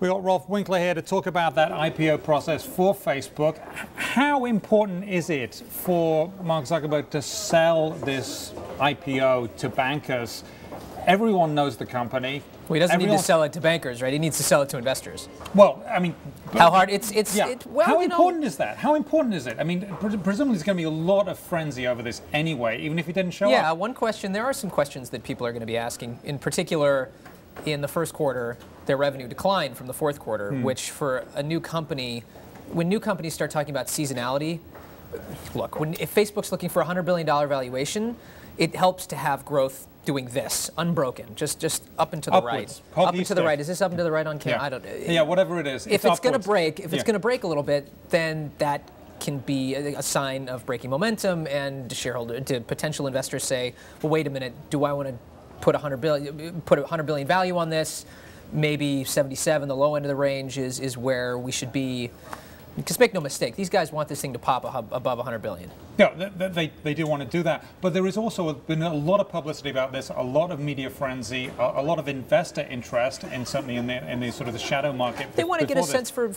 We got Rolf Winkler here to talk about that IPO process for Facebook. How important is it for Mark Zuckerberg to sell this IPO to bankers? Everyone knows the company. Well, he doesn't need to sell it to bankers, right? He needs to sell it to investors. Well, I mean, how hard? How important is that? How important is it? I mean, presumably there's going to be a lot of frenzy over this anyway, even if he didn't show up. Yeah, one question. There are some questions that people are going to be asking. In particular, in the first quarter, their revenue declined from the fourth quarter, which for a new company, when new companies start talking about seasonality, look, if Facebook's looking for a $100 billion valuation, it helps to have growth doing this, unbroken, just up and to the right. Up and to the right. Is this up and to the right on camera? Yeah. I don't know. Yeah, whatever it is. If it's going to break, if it's going to break a little bit, then that can be a sign of breaking momentum, and to potential investors say, well, wait a minute, do I want to put $100 billion value on this? Maybe 77, the low end of the range, is where we should be. Because make no mistake, these guys want this thing to pop above $100 billion. Yeah, they do want to do that. But there is also been a lot of publicity about this, a lot of media frenzy, a lot of investor interest, and certainly in the sort of the shadow market. They want to get a sense for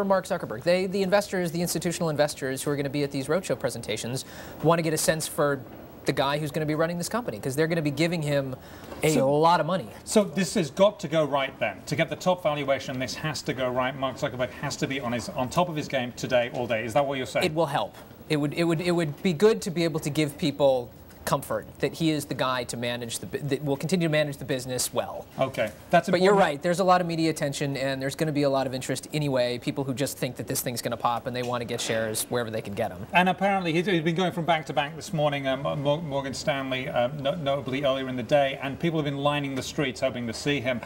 Mark Zuckerberg. The investors, the institutional investors who are going to be at these roadshow presentations, want to get a sense for the guy who's going to be running this company, because they're going to be giving him a lot of money. So this has got to go right then. To get the top valuation, this has to go right. Mark Zuckerberg has to be on top of his game today, all day. Is that what you're saying? It will help. It would be good to be able to give people comfort that he is the guy to manage that will continue to manage the business well. Okay, that's important. But you're right. There's a lot of media attention, and there's going to be a lot of interest anyway. People who just think that this thing's going to pop and they want to get shares wherever they can get them. And apparently he's been going from bank to bank this morning. Morgan Stanley, notably earlier in the day, and people have been lining the streets hoping to see him.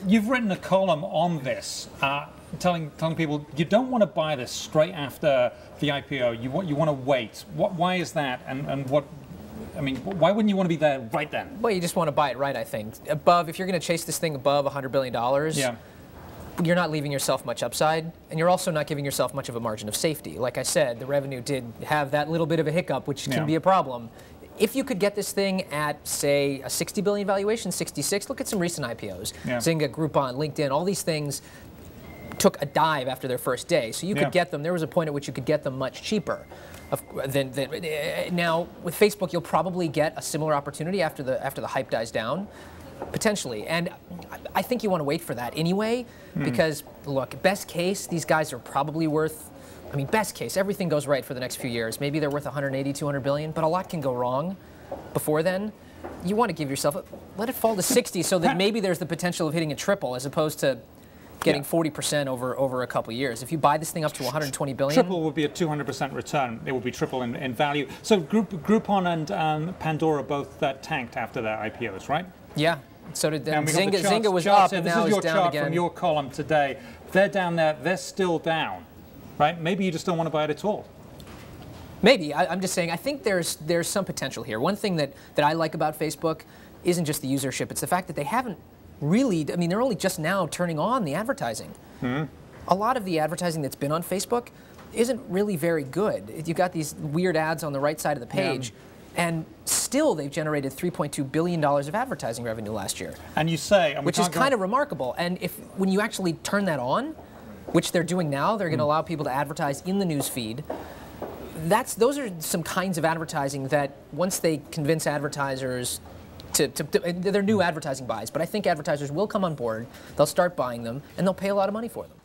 You've written a column on this. Telling people you don't want to buy this straight after the IPO. You want to wait. Why is that? And what? I mean, why wouldn't you want to be there right then? Well, you just want to buy it right, I think. If you're going to chase this thing above $100 billion, you're not leaving yourself much upside, and you're also not giving yourself much of a margin of safety. Like I said, the revenue did have that little bit of a hiccup, which can be a problem. If you could get this thing at, say, a $60 billion valuation, 66, look at some recent IPOs. Zynga, Groupon, LinkedIn, all these things took a dive after their first day. So you could get them, there was a point at which you could get them much cheaper. Now, with Facebook, you'll probably get a similar opportunity after the hype dies down, potentially. And I think you want to wait for that anyway, because, look, best case, these guys are probably worth, I mean, best case, everything goes right for the next few years. Maybe they're worth 180, 200 billion, but a lot can go wrong before then. You want to give yourself, let it fall to 60 so that maybe there's the potential of hitting a triple as opposed to getting 40% over a couple of years. If you buy this thing up to 120 billion, triple would be a 200% return. It would be triple in value. So Groupon and Pandora both tanked after their IPOs, right? Yeah. So did Zynga was up, and now it's down again. This is your chart from your column today. They're down there. They're still down, right? Maybe you just don't want to buy it at all. Maybe. I'm just saying. I think there's some potential here. One thing that I like about Facebook isn't just the usership. It's the fact that they haven't really, I mean, they're only just now turning on the advertising. A lot of the advertising that's been on Facebook isn't really very good. You've got these weird ads on the right side of the page, and still they've generated $3.2 billion of advertising revenue last year. And you say, which is kind of remarkable. And when you actually turn that on, which they're doing now, they're going to allow people to advertise in the news feed. Those are some kinds of advertising that once they convince advertisers they're new advertising buys, but I think advertisers will come on board, they'll start buying them, and they'll pay a lot of money for them.